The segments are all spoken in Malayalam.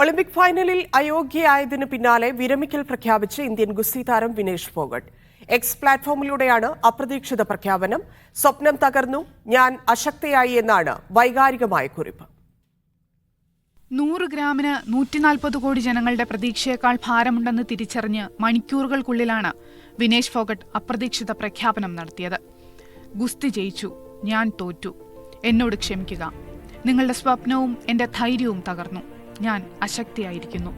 ഒളിമ്പിക് ഫൈനലിൽ അയോഗ്യയായതിനു പിന്നാലെ വിരമിക്കൽ പ്രഖ്യാപിച്ച് ഇന്ത്യൻ ഗുസ്തി താരം വിനേഷ് ഫോഗട്ട്. എക്സ് പ്ലാറ്റ്ഫോമിലൂടെയാണ് അപ്രതീക്ഷിത പ്രഖ്യാപനം. സ്വപ്നം തകർന്നു, ഞാൻ അശക്തയായി എന്നാണ് വൈകാരികമായ കുറിപ്പ്. 100 ഗ്രാമിന് 140 കോടി ജനങ്ങളുടെ പ്രതീക്ഷയേക്കാൾ ഭാരമുണ്ടെന്ന് തിരിച്ചറിഞ്ഞ് മണിക്കൂറുകൾക്കുള്ളിലാണ് വിനേഷ് ഫോഗട്ട് അപ്രതീക്ഷിത പ്രഖ്യാപനം നടത്തിയത്. ഗുസ്തി ജയിച്ചു, ഞാൻ തോറ്റു, എന്നോട് ക്ഷമിക്കുക. നിങ്ങളുടെ സ്വപ്നവും എന്റെ ധൈര്യവും തകർന്നു, ഞാൻ അശക്തിയായിരിക്കുന്നു.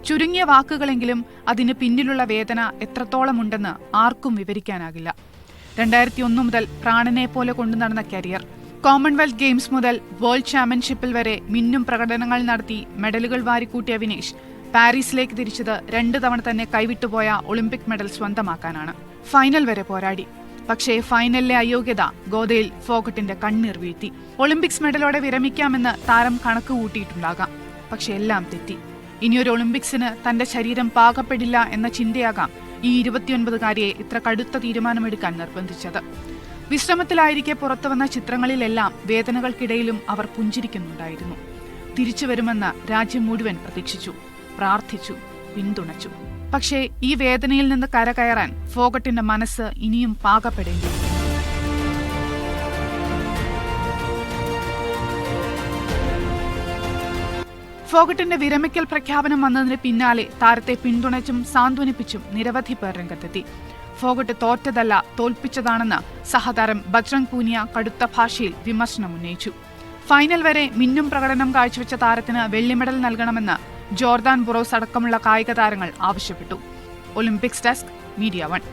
ചുരുങ്ങിയ വാക്കുകളെങ്കിലും അതിന് പിന്നിലുള്ള വേദന എത്രത്തോളമുണ്ടെന്ന് ആർക്കും വിവരിക്കാനാകില്ല. 2001 മുതൽ പ്രാണനെ പോലെ കൊണ്ടു നടന്ന കരിയർ, കോമൺവെൽത്ത് ഗെയിംസ് മുതൽ വേൾഡ് ചാമ്പ്യൻഷിപ്പിൽ വരെ മിന്നും പ്രകടനങ്ങൾ നടത്തി മെഡലുകൾ വാരിക്കൂട്ടിയ വിനേഷ് പാരീസിലേക്ക് തിരിച്ചത് 2 തവണ തന്നെ കൈവിട്ടുപോയ ഒളിമ്പിക് മെഡൽ സ്വന്തമാക്കാനാണ്. ഫൈനൽ വരെ പോരാടി. പക്ഷേ ഫൈനലിലെ അയോഗ്യത ഗോദയിൽ ഫോഗട്ടിന്റെ കണ്ണീർ വീഴ്ത്തി. ഒളിമ്പിക്സ് മെഡലോടെ വിരമിക്കാമെന്ന് താരം കണക്ക് കൂട്ടിയിട്ടുണ്ടാകാം. പക്ഷെ എല്ലാം തെറ്റി. ഇനിയൊരു ഒളിമ്പിക്സിന് തന്റെ ശരീരം പാകപ്പെടില്ല എന്ന ചിന്തയാകാം ഈ 29-കാരിയെ ഇത്ര കടുത്ത തീരുമാനമെടുക്കാൻ നിർബന്ധിച്ചത്. വിശ്രമത്തിലായിരിക്കെ പുറത്തുവന്ന ചിത്രങ്ങളിലെല്ലാം വേദനകൾക്കിടയിലും അവർ പുഞ്ചിരിക്കുന്നുണ്ടായിരുന്നു. തിരിച്ചുവരുമെന്ന് രാജ്യം മുഴുവൻ പ്രതീക്ഷിച്ചു, പ്രാർത്ഥിച്ചു, പിന്തുണച്ചു. പക്ഷേ ഈ വേദനയിൽ നിന്ന് കരകയറാൻ ഫോഗട്ടിന്റെ മനസ്സ് ഇനിയും പാകപ്പെടേണ്ടിയിരുന്നു. ഫോഗട്ടിന്റെ വിരമിക്കൽ പ്രഖ്യാപനം വന്നതിന് പിന്നാലെ താരത്തെ പിന്തുണച്ചും സാന്ത്വനിപ്പിച്ചും നിരവധി പേർ രംഗത്തെത്തി. ഫോഗട്ട് തോറ്റതല്ല, തോൽപ്പിച്ചതാണെന്ന് സഹതാരം ബജ്രംഗ് പൂനിയ കടുത്ത ഭാഷയിൽ വിമർശനം ഉന്നയിച്ചു. ഫൈനൽ വരെ മിന്നും പ്രകടനം കാഴ്ചവെച്ച താരത്തിന് വെള്ളി മെഡൽ നൽകണമെന്ന് ജോർദാൻ ബുറോസ് അടക്കമുള്ള കായിക താരങ്ങൾ ആവശ്യപ്പെട്ടു. Olympics desk, media 1.